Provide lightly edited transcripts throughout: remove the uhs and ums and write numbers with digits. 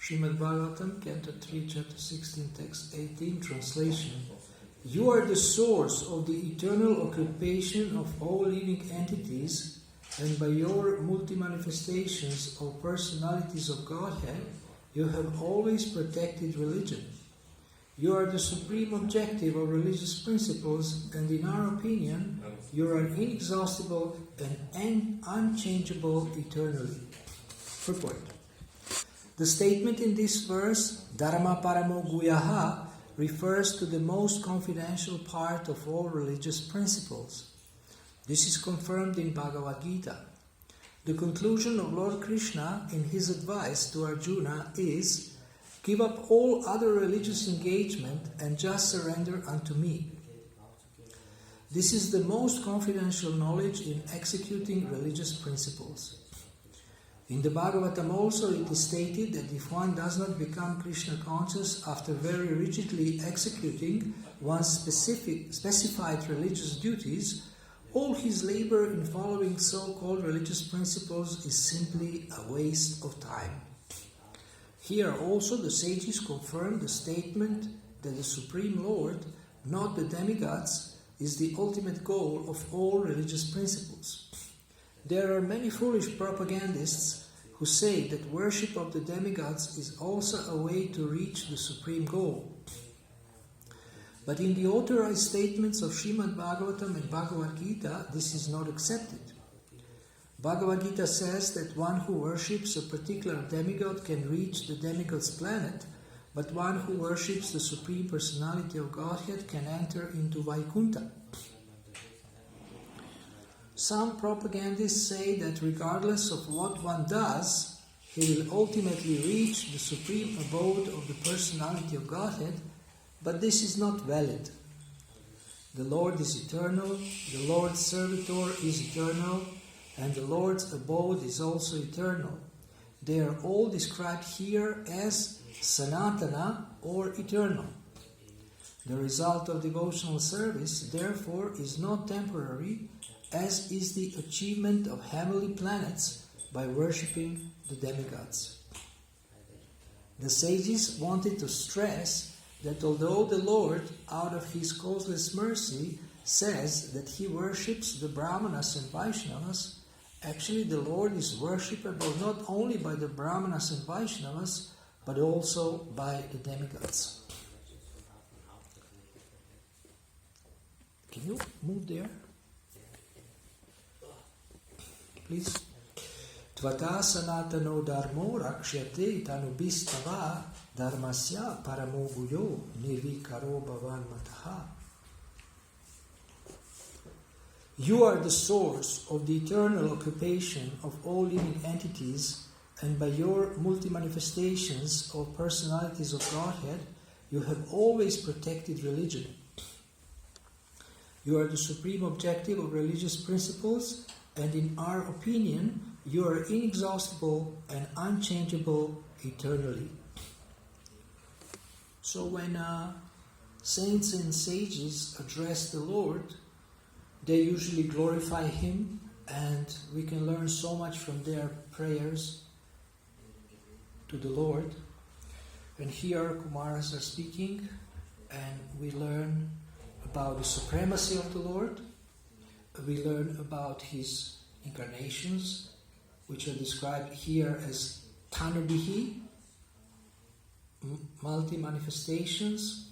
Srimad Bhagavatam, Canto 3, Chapter 16, Text 18, Translation. You are the source of the eternal occupation of all living entities, and by your multi-manifestations or personalities of Godhead, you have always protected religion. You are the supreme objective of religious principles, and in our opinion, you are inexhaustible and unchangeable eternally. Purport. The statement in this verse, Dharma Paramo Guyaha, refers to the most confidential part of all religious principles. This is confirmed in Bhagavad Gita. The conclusion of Lord Krishna in his advice to Arjuna is, give up all other religious engagement and just surrender unto me. This is the most confidential knowledge in executing religious principles. In the Bhagavatam also it is stated that if one does not become Krishna conscious after very rigidly executing one's specified religious duties, all his labor in following so-called religious principles is simply a waste of time. Here also the sages confirm the statement that the Supreme Lord, not the demigods, is the ultimate goal of all religious principles. There are many foolish propagandists who say that worship of the demigods is also a way to reach the supreme goal. But in the authorized statements of Srimad Bhagavatam and Bhagavad Gita, this is not accepted. Bhagavad Gita says that one who worships a particular demigod can reach the demigod's planet, but one who worships the Supreme Personality of Godhead can enter into Vaikuntha. Some propagandists say that regardless of what one does, he will ultimately reach the supreme abode of the Personality of Godhead, but this is not valid. The Lord is eternal, the Lord's servitor is eternal, and the Lord's abode is also eternal. They are all described here as Sanatana or eternal. The result of devotional service, therefore, is not temporary, as is the achievement of heavenly planets by worshipping the demigods. The sages wanted to stress that although the Lord, out of his causeless mercy, says that he worships the Brahmanas and Vaishnavas, actually the Lord is worshipable not only by the Brahmanas and Vaishnavas, but also by the demigods. Can you move there? Please. Tvata sanatano dharmo rakshyate tanubhistava dharmasya paramo guyo nirvikaro bhavan mataha. You are the source of the eternal occupation of all living entities, and by your multi-manifestations or personalities of Godhead, you have always protected religion. You are the supreme objective of religious principles, and in our opinion, you are inexhaustible and unchangeable eternally. So when saints and sages address the Lord, they usually glorify Him, and we can learn so much from their prayers to the Lord. And here Kumaras are speaking, and we learn about the supremacy of the Lord. We learn about His incarnations, which are described here as Tanubihi, multi-manifestations.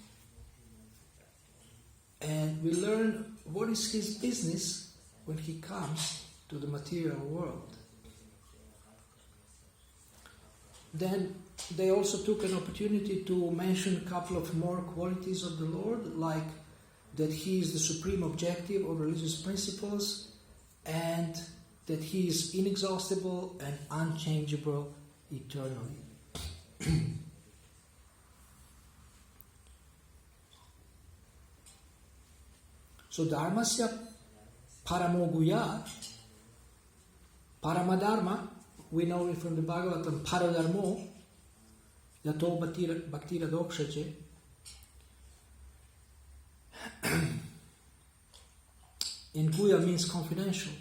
And we learn what is His business when He comes to the material world. Then they also took an opportunity to mention a couple of more qualities of the Lord, like that He is the supreme objective of religious principles, and that He is inexhaustible and unchangeable eternally. So dharmasya paramoguya, paramadharma, we know it from the Bhagavatam, paradharmo, yato bhaktira dokshache. And Guya means confidential.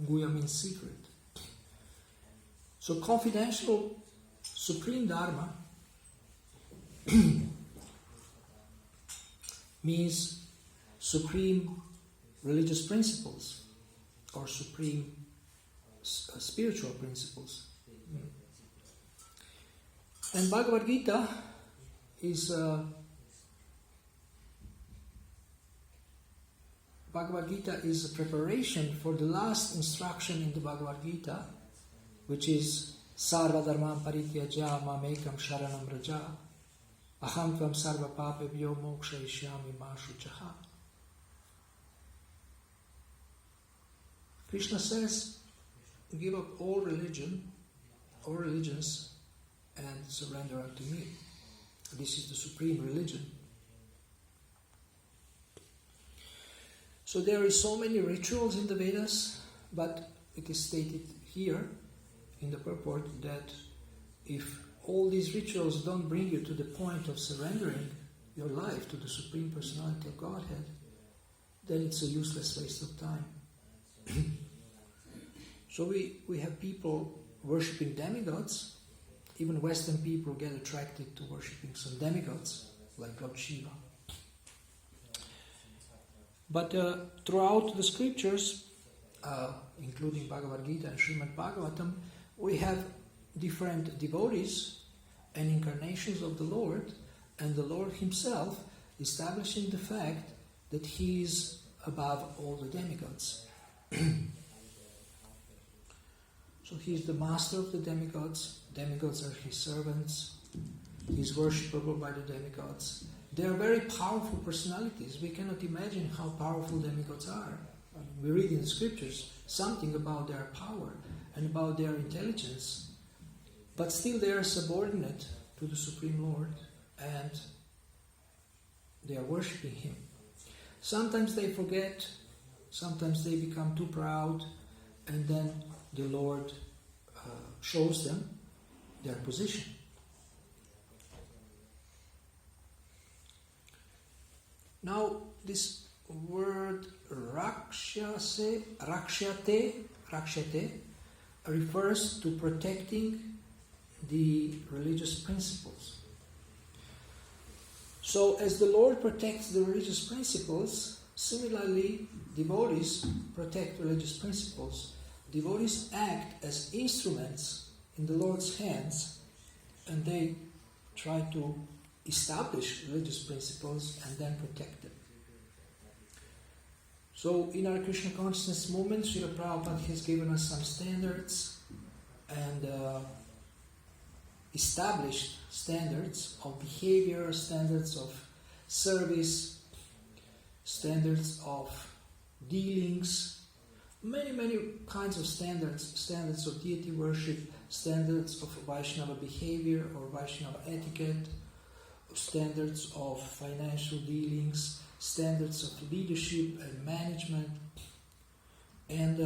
Guya means secret. So confidential Supreme Dharma means supreme religious principles or supreme spiritual principles. And Bhagavad Gita is a preparation for the last instruction in the Bhagavad Gita, which is Sarva Dharmam Parityaja Mamekam Sharanam Raja Aham Tvam Sarva Papebhyo Mokshayishyami Ma Shuchaha. Krishna says, give up all religions, and surrender unto me. This is the supreme religion. So there is so many rituals in the Vedas, but it is stated here in the purport that if all these rituals don't bring you to the point of surrendering your life to the Supreme Personality of Godhead, then it's a useless waste of time. So we have people worshipping demigods. Even Western people get attracted to worshipping some demigods, like God Shiva. But throughout the scriptures, including Bhagavad Gita and Srimad Bhagavatam, we have different devotees and incarnations of the Lord, and the Lord Himself establishing the fact that He is above all the demigods. So He is the master of the demigods. Demigods are His servants. He is worshipable by the demigods. They are very powerful personalities. We cannot imagine how powerful demigods are. We read in the scriptures something about their power and about their intelligence, but still they are subordinate to the Supreme Lord and they are worshipping Him. Sometimes they forget, sometimes they become too proud, and then the Lord shows them their position. Now, this word rakshate refers to protecting the religious principles. So, as the Lord protects the religious principles, similarly, devotees protect religious principles. Devotees act as instruments in the Lord's hands, and they try to establish religious principles and then protect them. So in our Krishna consciousness movement, Srila Prabhupada has given us some standards and established standards of behavior, standards of service, standards of dealings, many kinds of standards of deity worship, standards of Vaishnava behavior or Vaishnava etiquette, standards of financial dealings, standards of leadership and management. And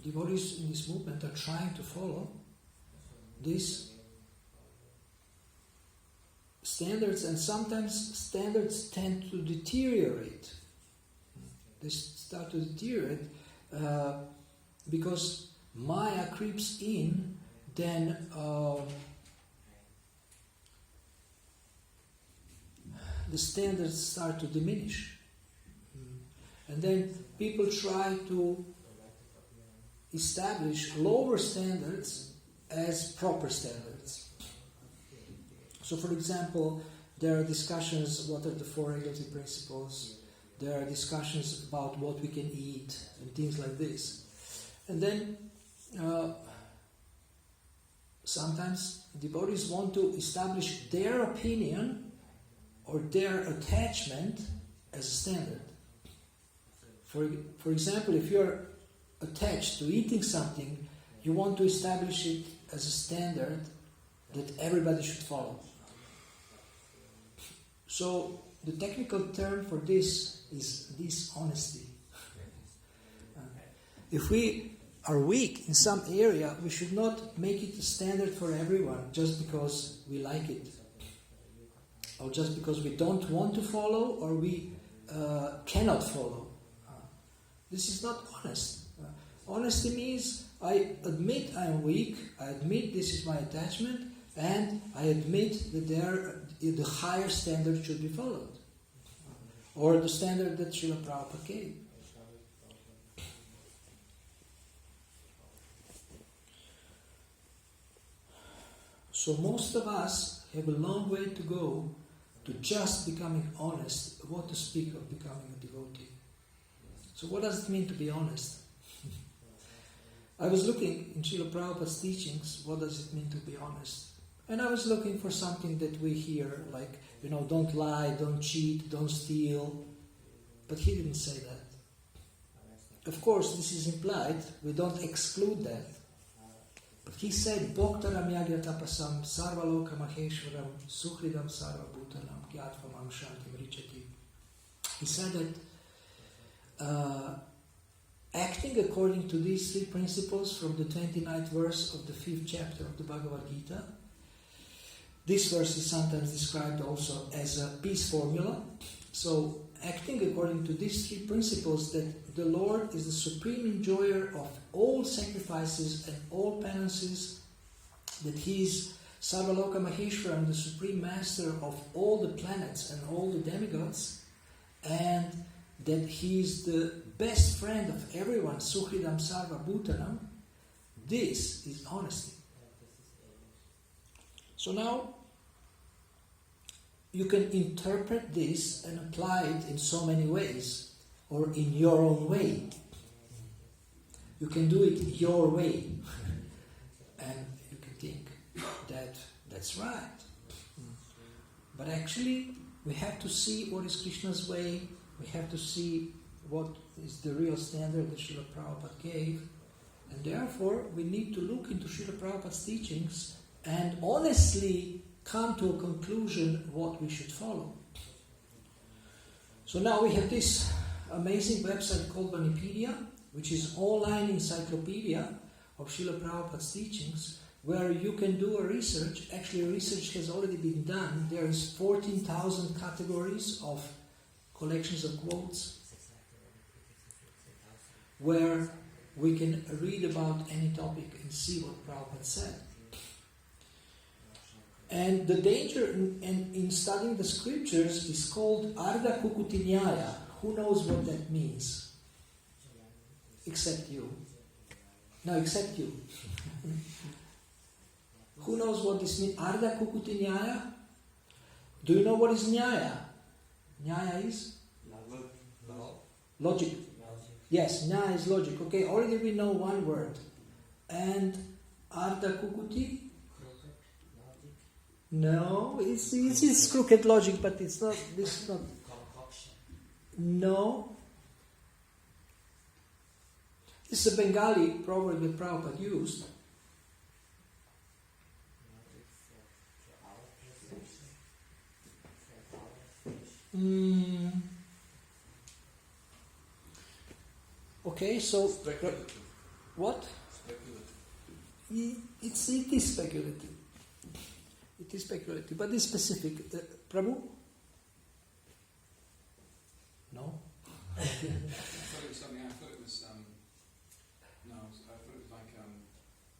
devotees in this movement are trying to follow these standards, and sometimes standards tend to deteriorate. They start to deteriorate because Maya creeps in, then the standards start to diminish. And then people try to establish lower standards as proper standards. So, for example, there are discussions, what are the four regulatory principles? There are discussions about what we can eat and things like this. And then sometimes devotees want to establish their opinion or their attachment as a standard. For example, if you're attached to eating something, you want to establish it as a standard that everybody should follow. So the technical term for this is dishonesty. If we are weak in some area, we should not make it a standard for everyone just because we like it, or just because we don't want to follow, or we cannot follow. This is not honest. Honesty means I admit I am weak, I admit this is my attachment, and I admit that the higher standard should be followed. Or the standard that Srila Prabhupada gave. So most of us have a long way to go to just becoming honest, what to speak of becoming a devotee. So what does it mean to be honest? I was looking in Srila Prabhupada's teachings, what does it mean to be honest? And I was looking for something that we hear, like, don't lie, don't cheat, don't steal. But he didn't say that. Of course, this is implied, we don't exclude that. But he said, Bhoktaram yagya tapasam sarvaloka maheshwaram sukhridam sarva bhutanam gyatvam shantim richati. He said that acting according to these three principles from the 29th verse of the 5th chapter of the Bhagavad Gita, this verse is sometimes described also as a peace formula. So, acting according to these three principles, that the Lord is the supreme enjoyer of all sacrifices and all penances, that He is Sarvaloka Maheshwaram, the supreme master of all the planets and all the demigods, and that He is the best friend of everyone, Sukhridam Sarva Bhutanam. This is honesty. So now, you can interpret this and apply it in so many ways, or in your own way. You can do it your way, and you can think that that's right. But actually, we have to see what is Krishna's way, we have to see what is the real standard that Srila Prabhupada gave, and therefore we need to look into Srila Prabhupada's teachings and honestly come to a conclusion what we should follow. So now we have this amazing website called Vanipedia, which is online encyclopedia of Srila Prabhupada's teachings, where you can do a research. Actually, research has already been done. There is 14,000 categories of collections of quotes where we can read about any topic and see what Prabhupada said. And the danger in studying the scriptures is called Ardha Kukutinyaya. Who knows what that means? Except you. No, except you. Who knows what this means? Ardha Kukutinyaya? Do you know what is Nyaya? Nyaya is? Logic. Yes, Nyaya is logic. Okay, already we know one word. And Ardha Kukuti? No, it's crooked logic, but it's not. This is not. No. This is a Bengali proverb that Prabhupada used. Okay, so what? It is speculative. It is speculative, but it's specific. Prabhu? No? I thought it was something, I thought it was, no, I thought it was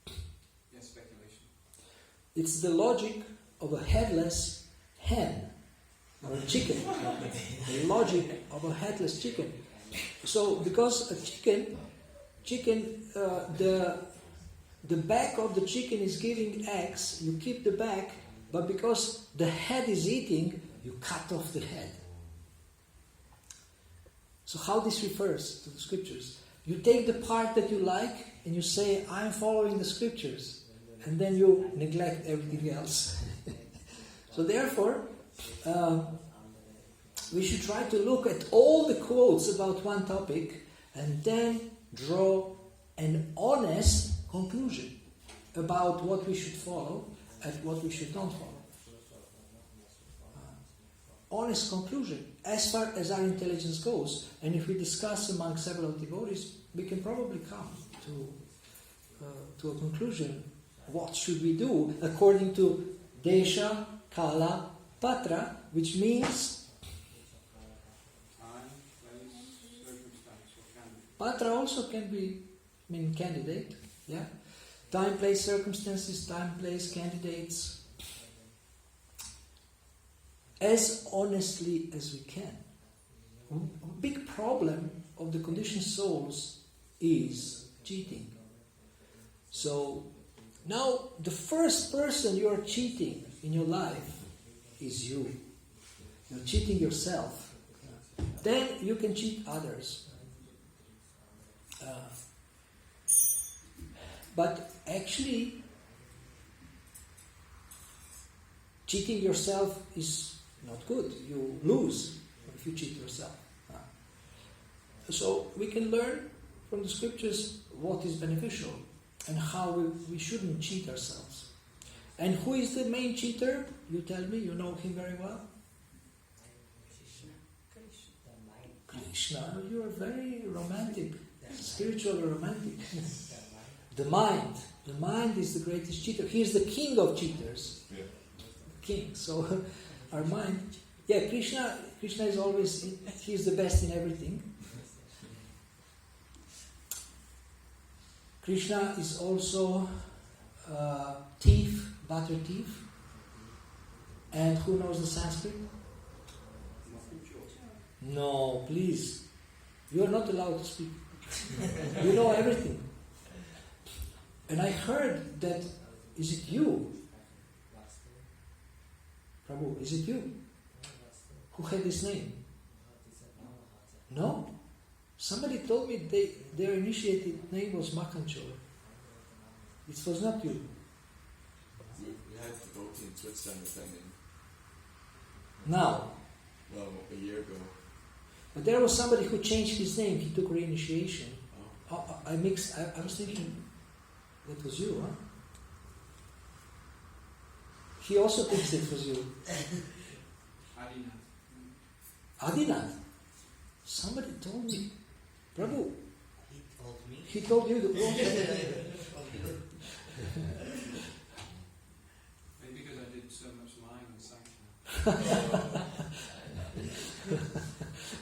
like, speculation. It's the logic of a headless hen, or a chicken. The logic of a headless chicken. So, because a chicken, the back of the chicken is giving eggs, you keep the back, but because the head is eating, you cut off the head. So how this refers to the scriptures? You take the part that you like and you say, I'm following the scriptures. And then you neglect everything else. So therefore, we should try to look at all the quotes about one topic and then draw an honest conclusion about what we should follow and what we should not follow. Honest conclusion, as far as our intelligence goes. And if we discuss among several devotees, we can probably come to a conclusion. What should we do according to Desha, Kala, Patra, which means Time, place, circumstance, or candidate. Patra also can be candidate. Yeah? Time, place, circumstances, time, place, candidates. As honestly as we can. A big problem of the conditioned souls is cheating. So, now the first person you are cheating in your life is you. You're cheating yourself. Then you can cheat others. But actually, cheating yourself is not good. You lose if you cheat yourself. So we can learn from the scriptures what is beneficial and how we shouldn't cheat ourselves. And who is the main cheater? You tell me, you know him very well. Krishna, you are very romantic, spiritually romantic. The mind is the greatest cheater. He is the king of cheaters. Yeah. King. So our mind, Krishna is always, he is the best in everything. Krishna is also thief, butter thief. And who knows the Sanskrit? No, please. You are not allowed to speak. You know everything. And I heard that, is it you? Prabhu, is it you? Who had this name? No? Somebody told me their initiated name was Makanchor. It was not you. We had to go in Switzerland with that name. Now. Well, a year ago. But there was somebody who changed his name. He took reinitiation. Oh. I was thinking, that was you, huh? He also thinks it was you. Adinath. Somebody told me. Prabhu. He told me. He told you the wrong thing. Maybe because I did so much lying on Sankara.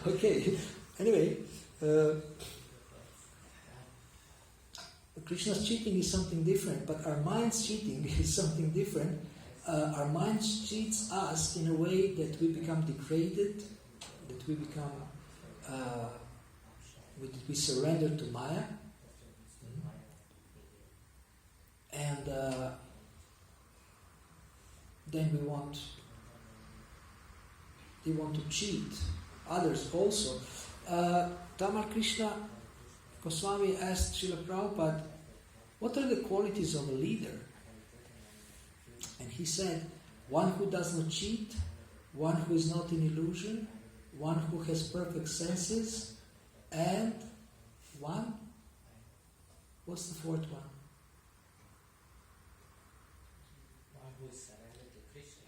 Okay. Anyway, Krishna's cheating is something different, but our mind's cheating is something different. Our mind cheats us in a way that we become degraded, that we become, we surrender to Maya, and then they want to cheat others also. Tamar Krishna Goswami asked Srila Prabhupada, what are the qualities of a leader? And he said, one who does not cheat, one who is not in illusion, one who has perfect senses, and one, what's the fourth one? One who is surrendered to Krishna.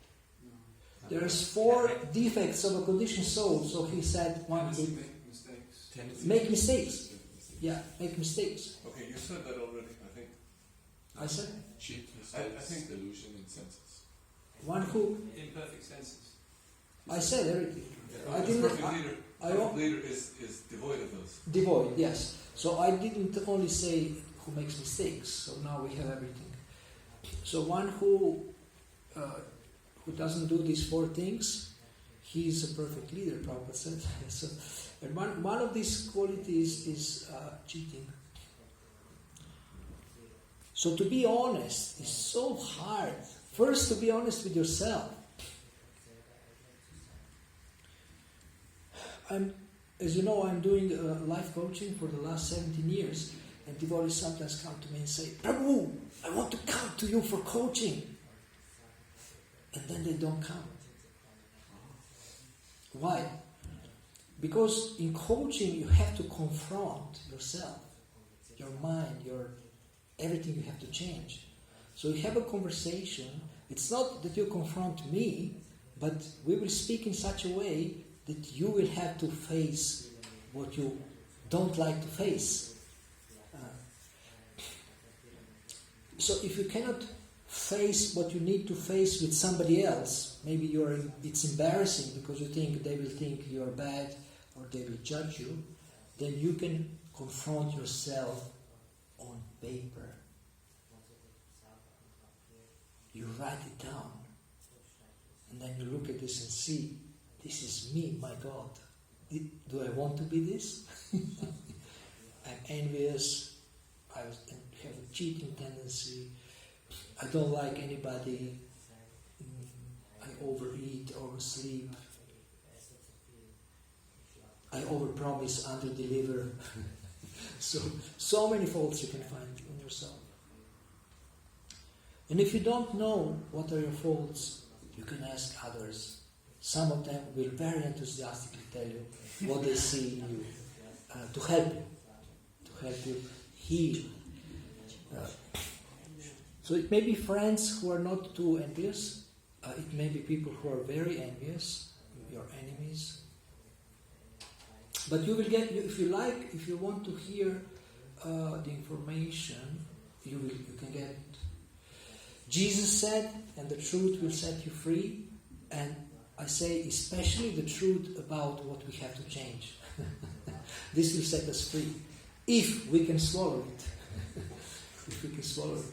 There's 4 defects of a conditioned soul, so he said one who make mistakes. Yeah, make mistakes. Okay, you said that already, I think. I said? Cheat, mistakes, I think delusion and senses. One who... Imperfect senses. I said everything. Yeah, I the didn't... perfect leader, perfect leader is devoid of those. Devoid, yes. So I didn't only say who makes mistakes, so now we have everything. So one who doesn't do these 4 things, he's a perfect leader, Prabhupada said. So, and one of these qualities is cheating. So to be honest is so hard. First, to be honest with yourself. As you know, I'm doing life coaching for the last 17 years, and devotees sometimes come to me and say, Prabhu, I want to come to you for coaching. And then they don't come. Why? Because in coaching you have to confront yourself, your mind, everything you have to change. So you have a conversation. It's not that you confront me, but we will speak in such a way that you will have to face what you don't like to face. So if you cannot face what you need to face with somebody else, maybe it's embarrassing because you think they will think you're bad or they will judge you, then you can confront yourself on paper. you write it down. And then you look at this and see, this is me, my God. Do I want to be this? I'm envious. I have a cheating tendency. I don't like anybody. I overeat, oversleep. I overpromise, underdeliver. so many faults you can find in yourself. And if you don't know what are your faults, you can ask others. Some of them will very enthusiastically tell you what they see in you to help you heal. So it may be friends who are not too envious. It may be people who are very envious, your enemies. But you will get, if you want to hear the information, you can get it. Jesus said, and the truth will set you free. And I say especially the truth about what we have to change. This will set us free. If we can swallow it. If we can swallow it.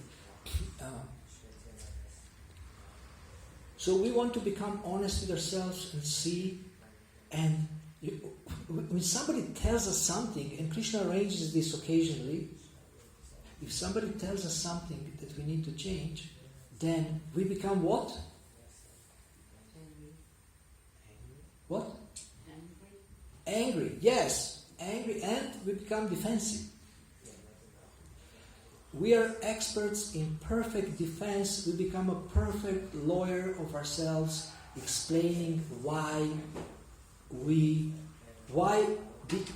So we want to become honest with ourselves and see. And when somebody tells us something, and Krishna arranges this occasionally, if somebody tells us something that we need to change, then we become what? What? Angry. Yes, angry, and we become defensive. We are experts in perfect defense. We become a perfect lawyer of ourselves, explaining why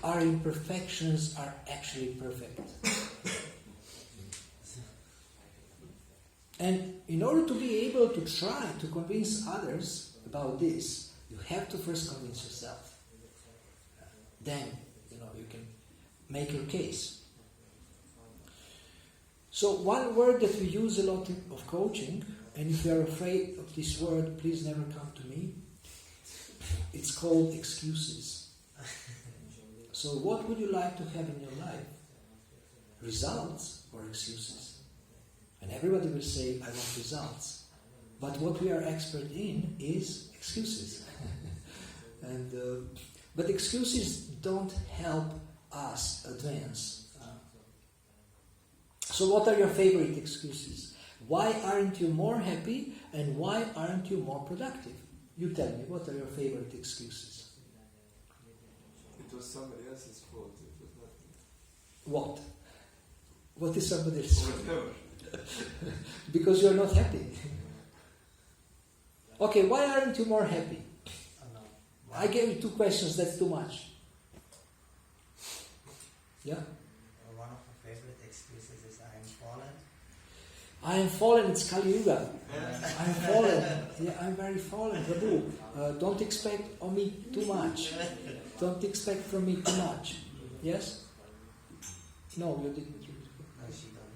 our imperfections are actually perfect. And in order to be able to try to convince others about this, you have to first convince yourself. Then, you can make your case. So one word that we use a lot of coaching, and if you are afraid of this word, please never come to me. It's called excuses. So what would you like to have in your life? Results or excuses? And everybody will say, I want results. But what we are expert in is excuses. But excuses don't help us advance. So what are your favorite excuses? Why aren't you more happy, and why aren't you more productive? You tell me, what are your favorite excuses? It was somebody else's fault. It was not me. What? What is somebody else's fault? Whatever. Because you are not happy. Okay, why aren't you more happy? I gave you 2 questions, that's too much. Yeah? One of my favorite excuses is I am fallen. I am fallen, it's Kali Yuga. I am fallen. Yeah, I'm very fallen. Prabhu, don't expect of me too much. Don't expect from me too much. Yes? No, you didn't. No, she don't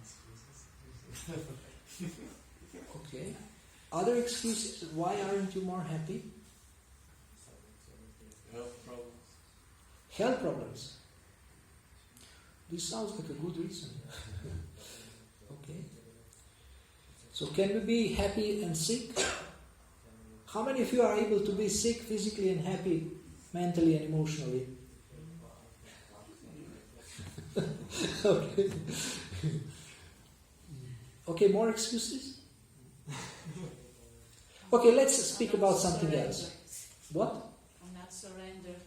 excuses. Okay. Other excuses, why aren't you more happy? Health problems. Health problems. This sounds like a good reason. Okay. So can we be happy and sick? How many of you are able to be sick physically and happy mentally and emotionally? Okay. Okay, more excuses? Okay, let's speak about something else. What? I'm not surrendered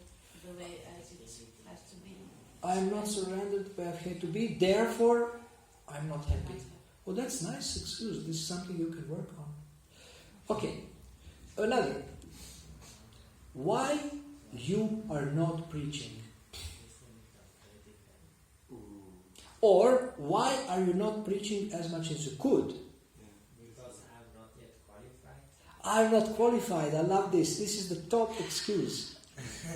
the way as it has to be. I am not surrendered where I have to be, therefore I'm not happy. Oh, that's nice excuse. This is something you can work on. Okay, another. Why you are not preaching? Or why are you not preaching as much as you could? Because I am not yet qualified. I'm not qualified. I love this. This is the top excuse.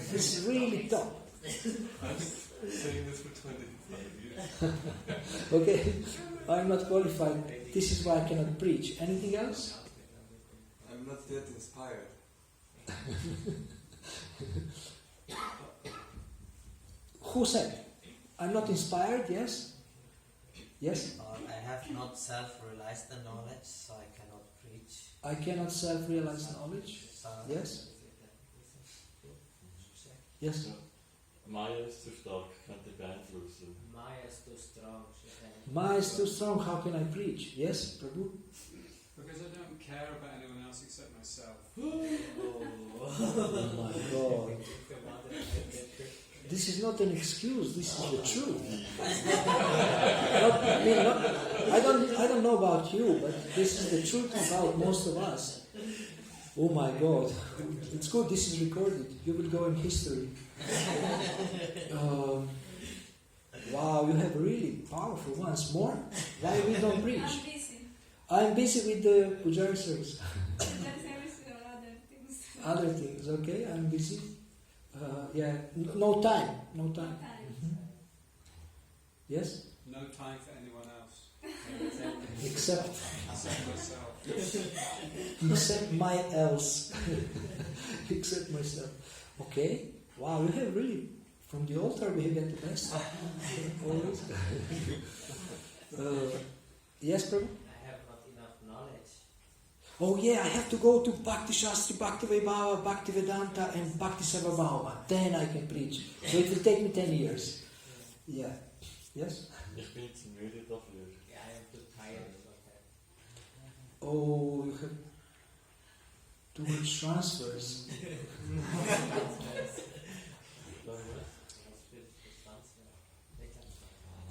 This is really top. I'm saying this for 25 years. Okay, I'm not qualified. This is why I cannot preach. Anything else? I'm not yet inspired. Who said? I'm not inspired, yes? Yes? Or I have not self-realized the knowledge, so I cannot preach. I cannot self-realize knowledge. So Yes? Yes? Maya ist zu stark, könnte beeinflussen. Maya is too strong. She can. Ma is too strong, how can I preach? Yes, Prabhu? Because I don't care about anyone else except myself. Oh my God. This is not an excuse, this is the truth. I don't know about you, but this is the truth about most of us. Oh my God. It's good, this is recorded. You will go in history. Wow, you have really powerful ones. More? Why we don't preach? I'm busy. I'm busy with the Pujari service. Pujari service or other things. Other things, okay? I'm busy. No time. No time. Time. Yes? No time for anyone else. Except Except myself. except my else. Except myself. Okay. Wow, you have really, from the altar we have got the best. Always. Yes, Prabhu? I have not enough knowledge. Oh yeah, I have to go to Bhakti Shastri, Bhakti Vaibhava, Bhakti Vedanta and Bhakti Sarvabhauma. Then I can preach. So it will take me 10 years. Yeah. Yes? Ich bin zu müde dafür. Yeah, I am too tired for that. Oh, you have too much transfers.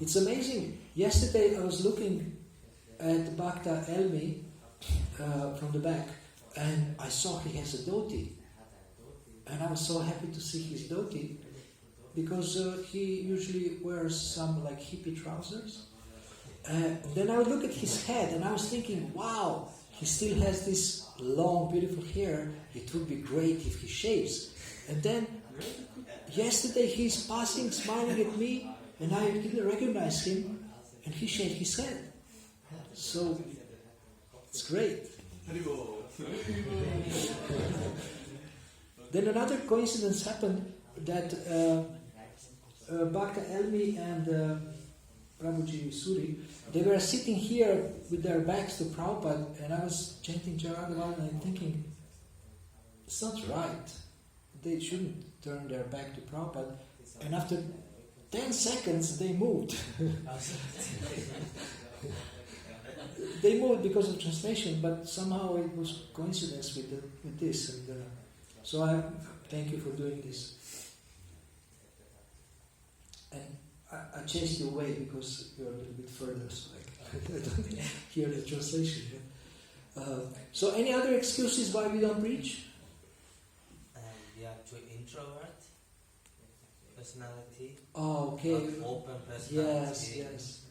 It's amazing. Yesterday I was looking at Bhakta Elmi from the back, and I saw he has a dhoti. And I was so happy to see his dhoti, because he usually wears some like hippie trousers. Then I would look at his head and I was thinking, wow, he still has this long, beautiful hair. It would be great if he shaves. And then yesterday he's passing, smiling at me, and I didn't recognize him, and he shaved his head. So it's great. Then another coincidence happened that Bhakta Elmi and Prabhuji Suri, they were sitting here with their backs to Prabhupada, and I was chanting Jaragavad and I'm thinking, it's not right. They shouldn't turn their back to Prabhupada. And after 10 seconds they moved. They moved because of translation, but somehow it was coincidence with this. And so I thank you for doing this. And I chased you away because you're a little bit further, so I don't hear the translation. So any other excuses why we don't preach? we are too introvert personality. Oh, okay. Not open personality. Yes.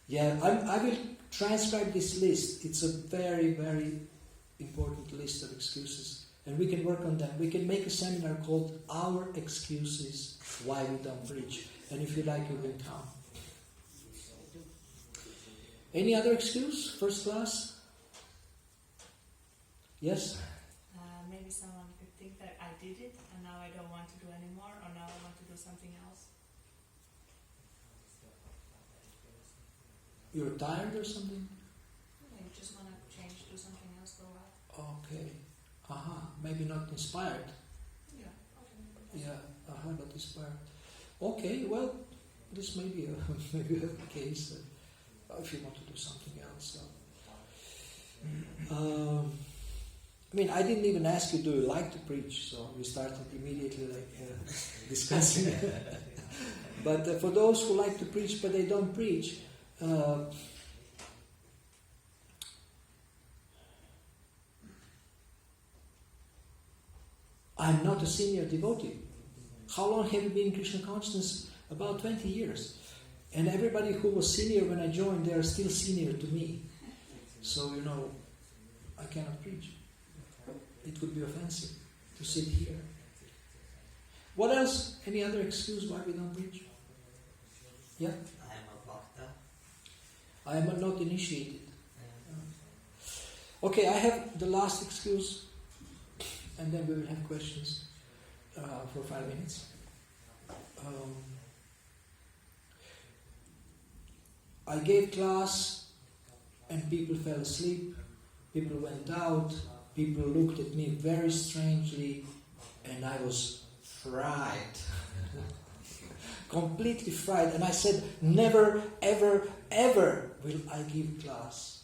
Yeah, I will transcribe this list. It's a very, very important list of excuses. And we can work on them. We can make a seminar called Our Excuses Why We Don't Preach. And if you like, you can come. Any other excuse? First class? Yes? Maybe someone could think that I did it and now I don't want to do anymore, or now I want to do something else. You're tired or something? You just want to change, do something else for a while. Okay. Maybe not inspired. Yeah. Not inspired. Okay, well, this may be maybe a case if you want to do something else. I didn't even ask you, do you like to preach? So we started immediately discussing. But for those who like to preach but they don't preach, I'm not a senior devotee. How long have you been in Krishna consciousness? About 20 years. And everybody who was senior when I joined, they are still senior to me. So, I cannot preach. It would be offensive to sit here. What else? Any other excuse why we don't preach? Yeah? I am a bhakta. I am not initiated. Okay, I have the last excuse, and then we will have questions for 5 minutes. I gave class and people fell asleep, people went out, people looked at me very strangely, and I was fried. Completely fried. And I said, never, ever, ever will I give class.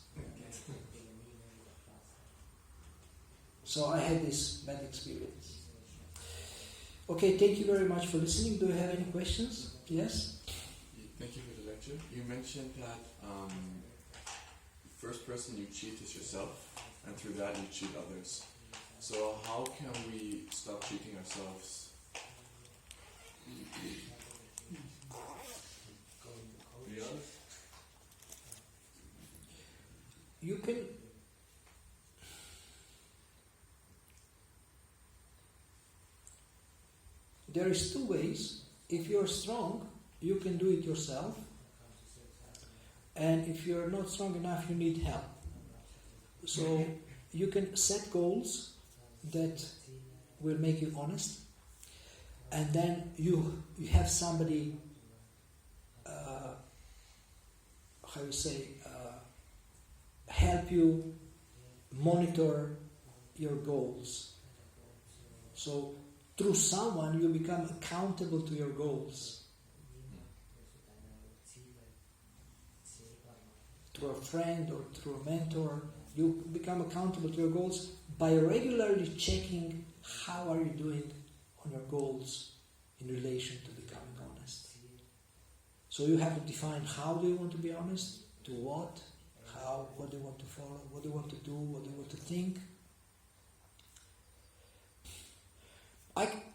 So I had this bad experience. Okay, thank you very much for listening. Do you have any questions? Yes? Thank you for the lecture. You mentioned that first person you cheat is yourself, and through that you cheat others. So how can we stop cheating ourselves? Be honest. You can... There is two ways. If you're strong, you can do it yourself. And if you're not strong enough, you need help. So you can set goals that will make you honest. And then you have somebody, help you monitor your goals. So through someone, you become accountable to your goals. Through a friend or through a mentor, you become accountable to your goals by regularly checking how are you doing on your goals in relation to becoming honest. So you have to define how do you want to be honest, to what, how, what do you want to follow, what do you want to do, what do you want to think.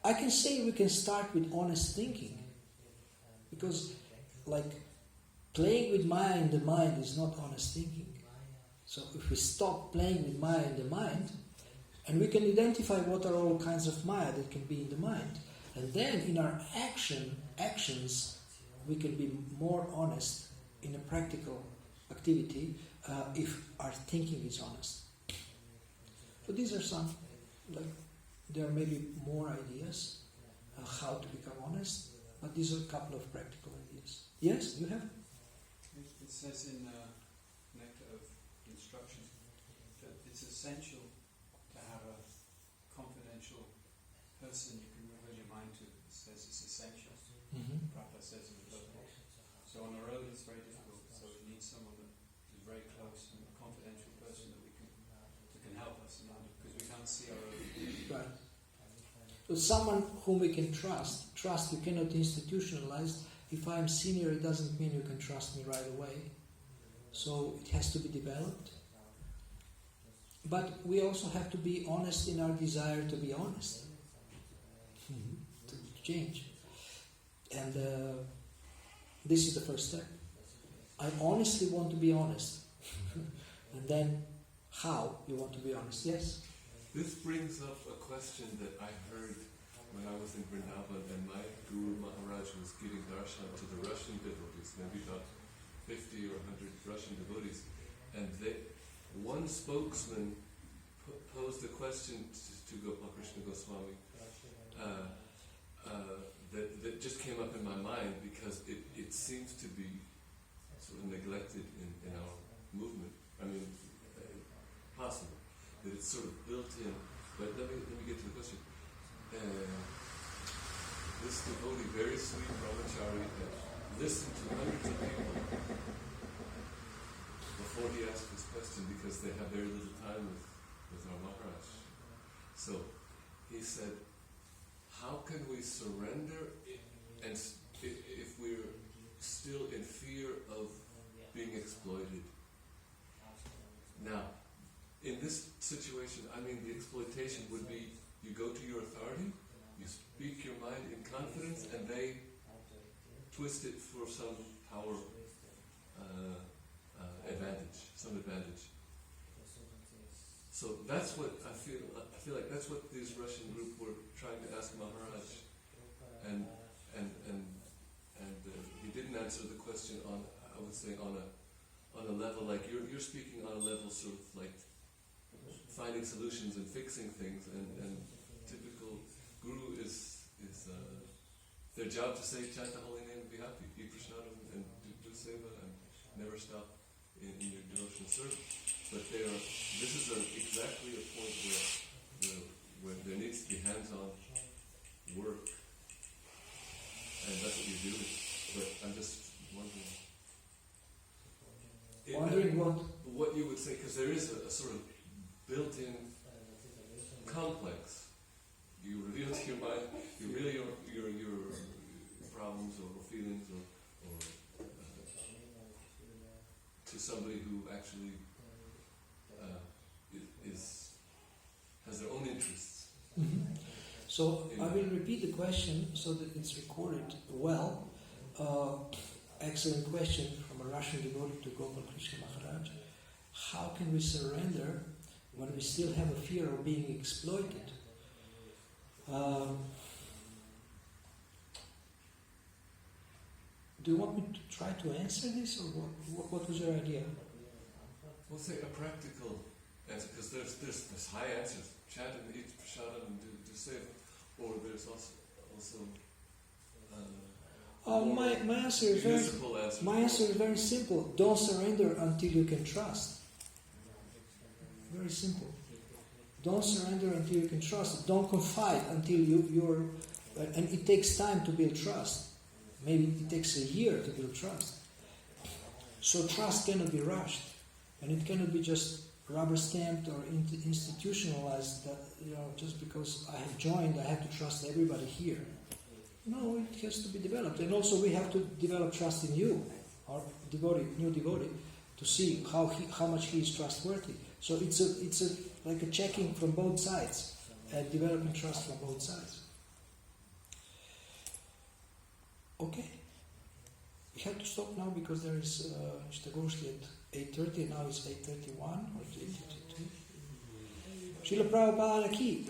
I can say we can start with honest thinking, because like playing with Maya in the mind is not honest thinking. So if we stop playing with Maya in the mind, and we can identify what are all kinds of Maya that can be in the mind, and then in our actions we can be more honest in a practical activity if our thinking is honest. So these are some, like, there may be more ideas how to become honest, but these are a couple of practical ideas. Yes, you have? It says in Nectar of Instruction that it's essential to have a confidential person you can reveal your mind to. It says it's essential. Mm-hmm. Prabhupada says in the book. So on the road it's very difficult. So we need someone that is very close and a confidential person that can help us, because we can't see our own. Right. So someone whom we can trust you cannot institutionalize. If I'm senior, it doesn't mean you can trust me right away. So it has to be developed. But we also have to be honest in our desire to be honest. To change. And this is the first step. I honestly want to be honest. And then how you want to be honest. Yes? This brings up a question that I heard when I was in Vrindavan, and my Guru Maharaj was giving darshan to the Russian devotees, maybe about 50 or 100 Russian devotees, and one spokesman posed a question to Gopal Krishna Goswami that just came up in my mind, because it seems to be sort of neglected in our movement. I mean, possible that it's sort of built in. But let me get to the question. This devotee, very sweet brahmachari, listened to hundreds of people before he asked this question, because they have very little time with our Maharaj. So he said, how can we surrender and if we're still in fear of being exploited? Now, in this situation, I mean, the exploitation would be, you go to your authority, you speak your mind in confidence, and they twist it for some power advantage. So that's what I feel like that's what this Russian group were trying to ask Maharaj, and he didn't answer the question on, I would say, on a level like you're speaking on a level sort of like finding solutions and fixing things, and typical guru is their job to say chant the holy name and be happy, be prashnadam and do seva, never stop in your devotional service. But this is exactly a point where there needs to be hands-on work, and that's what you're doing. But I'm just wondering. Wondering what you would say, because there is a sort of built-in complex. You reveal to your mind, you reveal your problems or feelings or to somebody who actually has their own interests. Mm-hmm. So I will repeat the question so that it's recorded well. Excellent question from a Russian devotee to Gopal Krishna Maharaj. How can we surrender when we still have a fear of being exploited? Do you want me to try to answer this, or what was your idea? We'll say a practical answer, because there's high answers. Chant and eat prasadam and do seva, or there's also my answer is very simple. Don't surrender until you can trust. Very simple. Don't surrender until you can trust. Don't confide until you're... And it takes time to build trust. Maybe it takes a year to build trust. So trust cannot be rushed. And it cannot be just rubber stamped or institutionalized that, just because I have joined, I have to trust everybody here. No, it has to be developed. And also we have to develop trust in you, our new devotee, to see how much he is trustworthy. So it's like a checking from both sides, and developing trust from both sides. Okay. We have to stop now because there is Shtagoshti at 8:30, now it's 8:31 or 8:32. Srila Prabhupada ki.